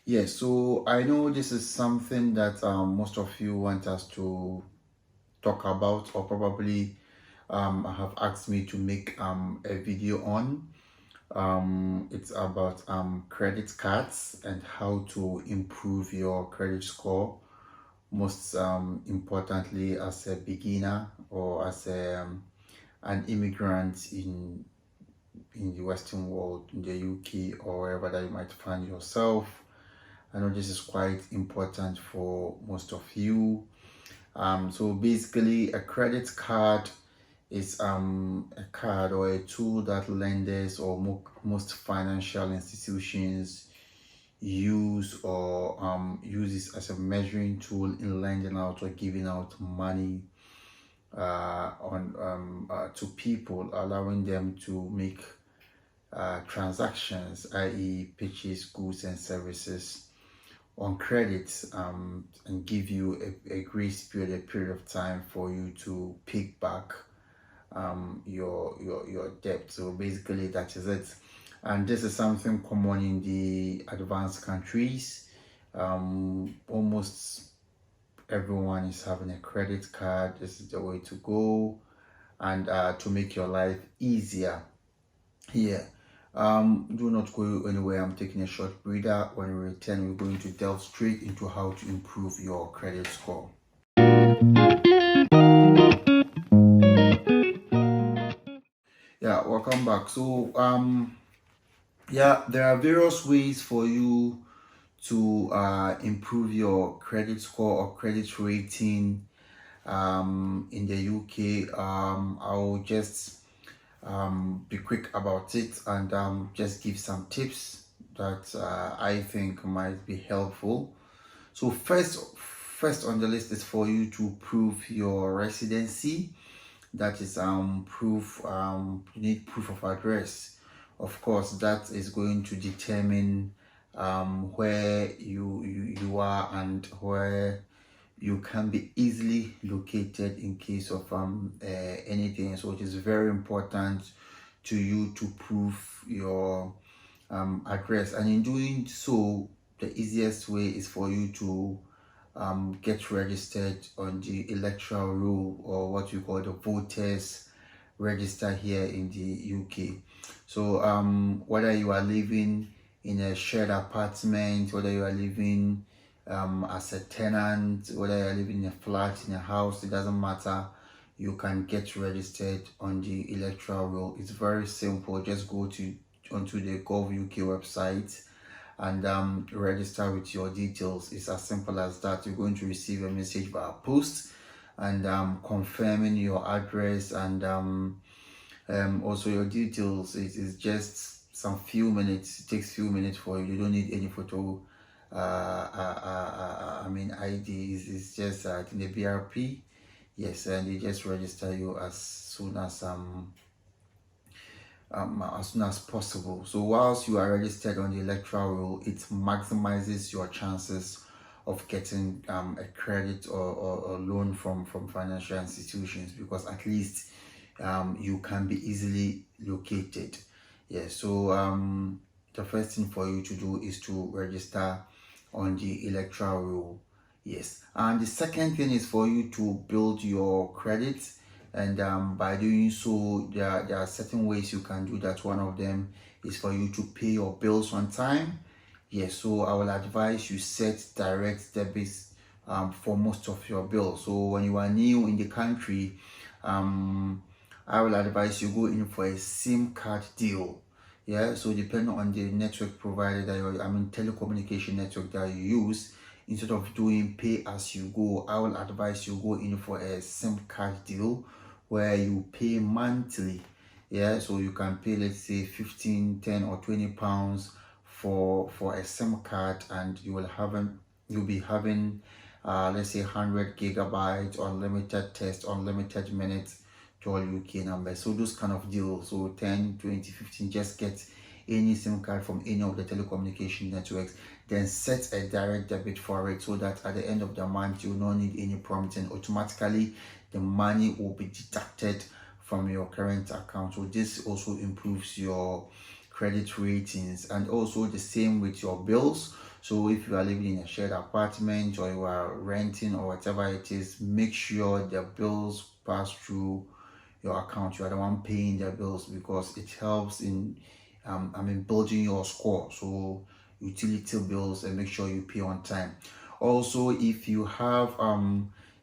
Yes, so I know this is something that most of you want us to talk about, or probably have asked me to make a video on. It's about credit cards and how to improve your credit score. Most importantly, as a beginner or as an immigrant in the Western world, in the UK or wherever that you might find yourself. I know this is quite important for most of you. So basically, a credit card is a card or a tool that lenders or most financial institutions use or uses as a measuring tool in lending out or giving out money to people, allowing them to make transactions, i.e., purchase goods and services on credit, and give you a grace period, a period of time for you to pay back your debt. So basically, that is it. And this is something common in the advanced countries. Almost everyone is having a credit card. This is the way to go, and to make your life easier here. Do not go anywhere. I'm taking a short breather. When we return, we're going to delve straight into how to improve your credit score. Yeah, welcome back. So yeah, there are various ways for you to improve your credit score or credit rating in the UK. I'll just be quick about it and just give some tips that I think might be helpful. So first on the list is for you to prove your residency. That is proof. You need proof of address. Of course, that is going to determine where you are and where you can be easily located in case of anything. So it is very important to you to prove your address, and in doing so, the easiest way is for you to get registered on the electoral roll, or what you call the voters register here in the UK. So whether you are living in a shared apartment, whether you are living as a tenant, whether you are living in a flat, in a house, it doesn't matter. You can get registered on the electoral roll. It's very simple. Just go onto the Gov UK website and register with your details. It's as simple as that. You're going to receive a message via post and confirming your address and also your details. It is just some few minutes. It takes few minutes for you. You don't need any photo. I mean IDs. It's just in the BRP. Yes, and they just register you as soon as possible. So whilst you are registered on the electoral roll, it maximizes your chances of getting a credit or loan from financial institutions, because at least you can be easily located. Yeah, so the first thing for you to do is to register on the electoral roll. Yes, and the second thing is for you to build your credit, and by doing so, there are certain ways you can do that. One of them is for you to pay your bills on time. Yes, so I will advise you set direct debits for most of your bills. So when you are new in the country, I will advise you go in for a SIM card deal. Yeah, so depending on the network provider that telecommunication network that you use, instead of doing pay as you go, I will advise you go in for a SIM card deal where you pay monthly. Yeah, so you can pay, let's say 15, 10 or 20 pounds for a SIM card, and you'll be having let's say 100 gigabytes, unlimited text, unlimited minutes to all UK numbers. So those kind of deals, so 10, 20, 15, just get any SIM card from any of the telecommunication networks, then set a direct debit for it, so that at the end of the month you will not need any prompting. Automatically the money will be deducted from your current account. So this also improves your credit ratings, and also the same with your bills. So if you are living in a shared apartment or you are renting or whatever it is, make sure the bills pass through your account. You are the one paying the bills because it helps in building your score. So utility bills, and make sure you pay on time. Also, if you have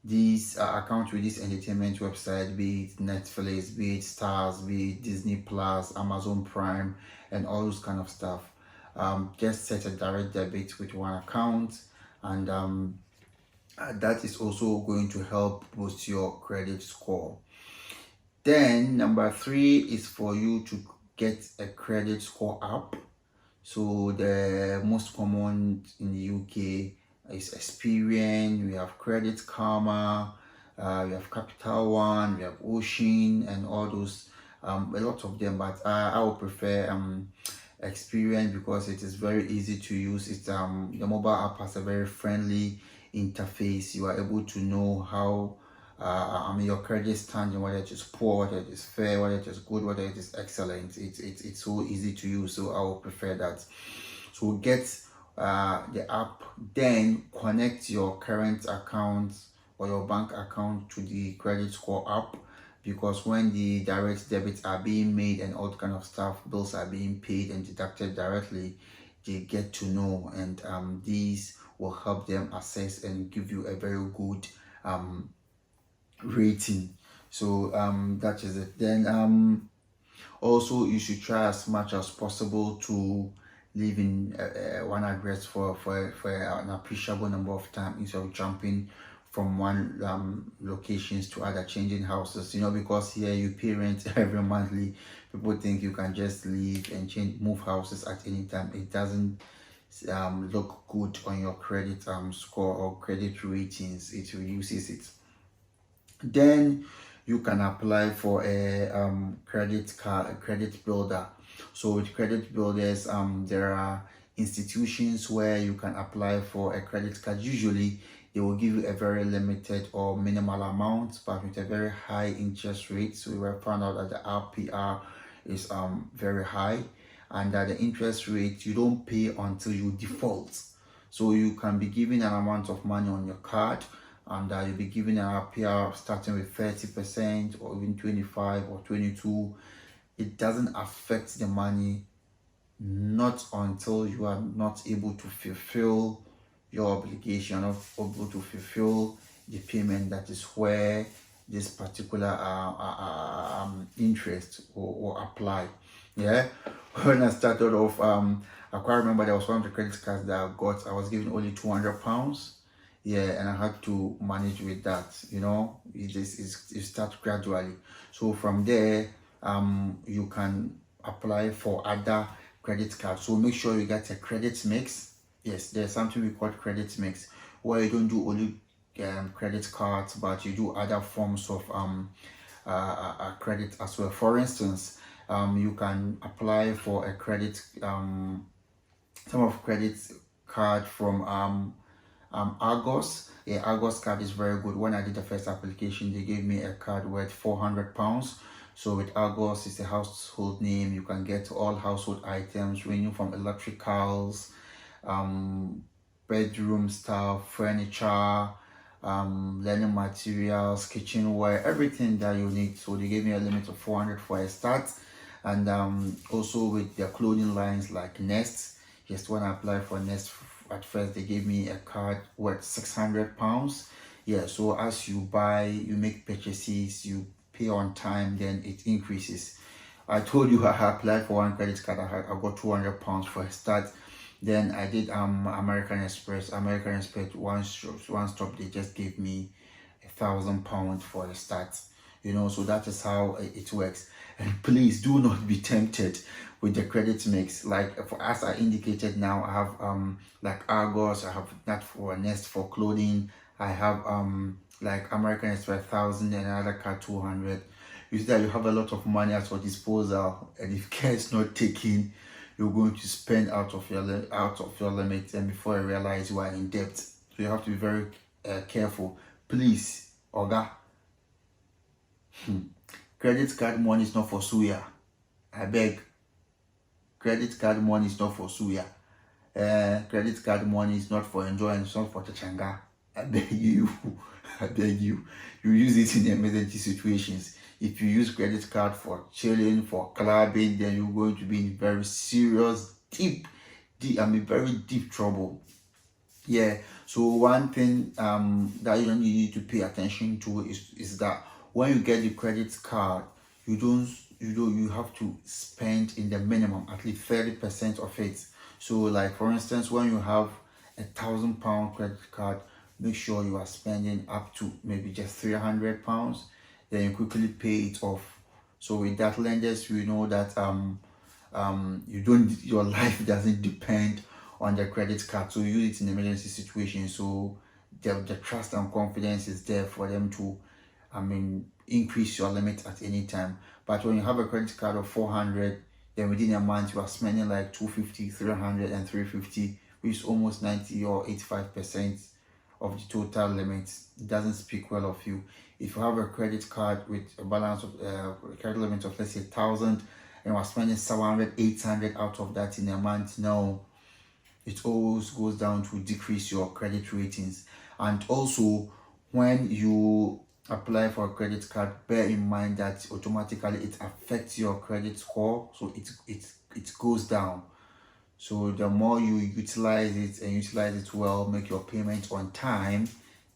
these account with this entertainment website, be it Netflix, be it Stars, be it Disney Plus, Amazon Prime, and all those kind of stuff, just set a direct debit with one account, and that is also going to help boost your credit score. Then number 3 is for you to get a credit score app. So the most common in the UK is Experian, we have Credit Karma, we have Capital One, we have Ocean, and all those, a lot of them, but I would prefer Experian because it is very easy to use. It's the mobile app has a very friendly interface. You are able to know how your credit standing, whether it is poor, whether it is fair, whether it is good, whether it is excellent. It's so easy to use, so I will prefer that. So get the app, then connect your current account or your bank account to the credit score app, because when the direct debits are being made and all kind of stuff, bills are being paid and deducted directly, they get to know, and these will help them assess and give you a very good rating. So that is it. Then also you should try as much as possible to live in one address for an appreciable number of times instead of jumping from one locations to other, changing houses, because here you pay rent every monthly. People think you can just leave and move houses at any time. It doesn't look good on your credit score or credit ratings. It reduces it. Then you can apply for a credit builder. So with credit builders, there are institutions where you can apply for a credit card. Usually they will give you a very limited or minimal amount, but with a very high interest rate. So we have found out that the RPR is very high, and that the interest rate you don't pay until you default. So you can be given an amount of money on your card, and you'll be given an RPR starting with 30% or even 25 or 22. It doesn't affect the money, not until you are not able to fulfill your obligation, not able to fulfill the payment. That is where this particular interest will apply. Yeah, when I started off, I quite remember there was one of the credit cards that I got. I was given only £200. Yeah, and I had to manage with that. It starts gradually. So from there, you can apply for other credit cards. So make sure you get a credit mix. Yes, there's something we call credit mix, where you don't do only credit cards, but you do other forms of credit as well. For instance, you can apply for a credit some of credit card from Argos. Yeah, Argos card is very good. When I did the first application, they gave me a card worth £400. So with Argos, it's a household name. You can get all household items ranging from electricals, bedroom stuff, furniture, learning materials, kitchenware, everything that you need. So they gave me a limit of 400 for a start. And also with their clothing lines like Nest. Just when I applied for Nest, at first they gave me a card worth £600. Yeah, so as you make purchases, you pay on time, then it increases. I told you I applied for one credit card. I got £200 for a start. Then I did American Express. One stop, they just gave me £1,000 for a start. So that is how it works. And please do not be tempted with the credit mix. Like as I indicated now, I have like Argos, I have that for Nest for clothing. I have like American Express 1,000 and another card 200. You see that you have a lot of money at your disposal, and if care is not taken, you're going to spend out of your limit, and before you realize you are in debt. So you have to be very careful. Please, Oga. Credit card money is not for suya. I beg. Credit card money is not for suya. Credit card money is not for enjoying, it's not for chachanga. I beg you, I beg you. You use it in emergency situations. If you use credit card for chilling, for clubbing, then you're going to be in very serious, very deep trouble. Yeah. So one thing that you need to pay attention to is that when you get the credit card, you have to spend in the minimum at least 30% of it. So like for instance, when you have £1,000 credit card, make sure you are spending up to maybe just £300, then you quickly pay it off. So with that, lenders, you know that your life doesn't depend on the credit card, so use it in emergency situations. So the trust and confidence is there for them to increase your limit at any time. But when you have a credit card of 400, then within a month you are spending like 250, 300 and 350, which is almost 90 or 85% of the total limit. It doesn't speak well of you. If you have a credit card with a balance of credit limit of let's say 1,000, and we're spending 700, 800 out of that in a month, no, it always goes down to decrease your credit ratings. And also, when you apply for a credit card, bear in mind that automatically it affects your credit score, so it goes down. So the more you utilize it and utilize it well, make your payment on time,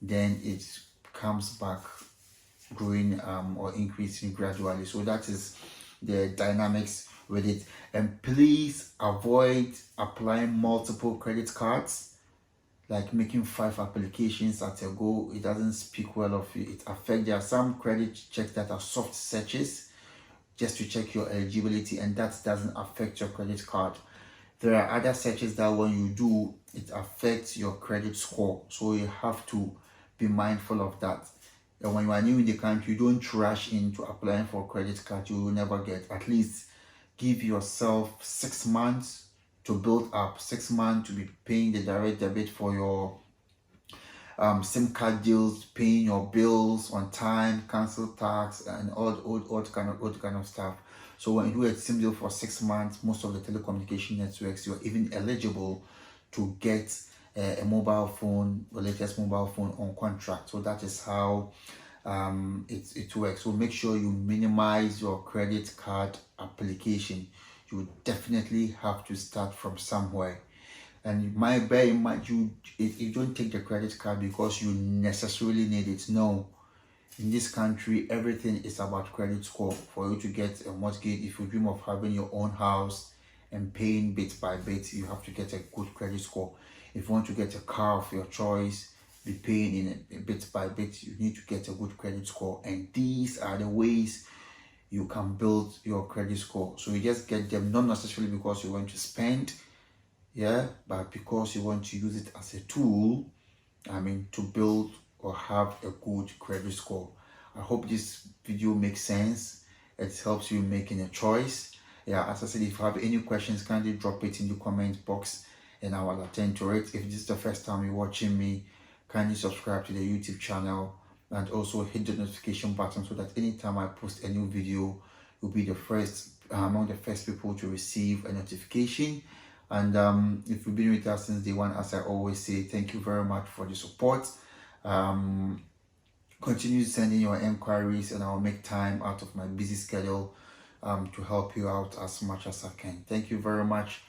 then it comes back growing or increasing gradually. So that is the dynamics with it. And please avoid applying multiple credit cards, like making 5 applications at a go. It doesn't speak well of you. It affects. There are some credit checks that are soft searches just to check your eligibility, and that doesn't affect your credit card. There are other searches that when you do, it affects your credit score. So you have to be mindful of that. And when you are new in the country, you don't rush into applying for a credit card you will never get. At least give yourself 6 months to build up, 6 months to be paying the direct debit for your SIM card deals, paying your bills on time, cancel tax, and all kind of stuff. So when you do a SIM deal for 6 months, most of the telecommunication networks, you're even eligible to get a mobile phone, the latest mobile phone on contract. So that is how it works. So make sure you minimize your credit card application. You definitely have to start from somewhere. And bear in mind, you don't take the credit card because you necessarily need it. No. In this country, everything is about credit score. For you to get a mortgage, if you dream of having your own house and paying bit by bit, you have to get a good credit score. If you want to get a car of your choice, be paying in a bit by bit, you need to get a good credit score. And these are the ways you can build your credit score. So you just get them, not necessarily because you want to spend, but because you want to use it as a tool, to build or have a good credit score. I hope this video makes sense. It helps you making a choice. As I said, if you have any questions, kindly drop it in the comment box and I will attend to it. If this is the first time you're watching me, kindly subscribe to the YouTube channel and also hit the notification button so that anytime I post a new video, you'll be the first among the first people to receive a notification. And if you've been with us since day one, as I always say, thank you very much for the support. Continue sending your inquiries and I'll make time out of my busy schedule to help you out as much as I can. Thank you very much.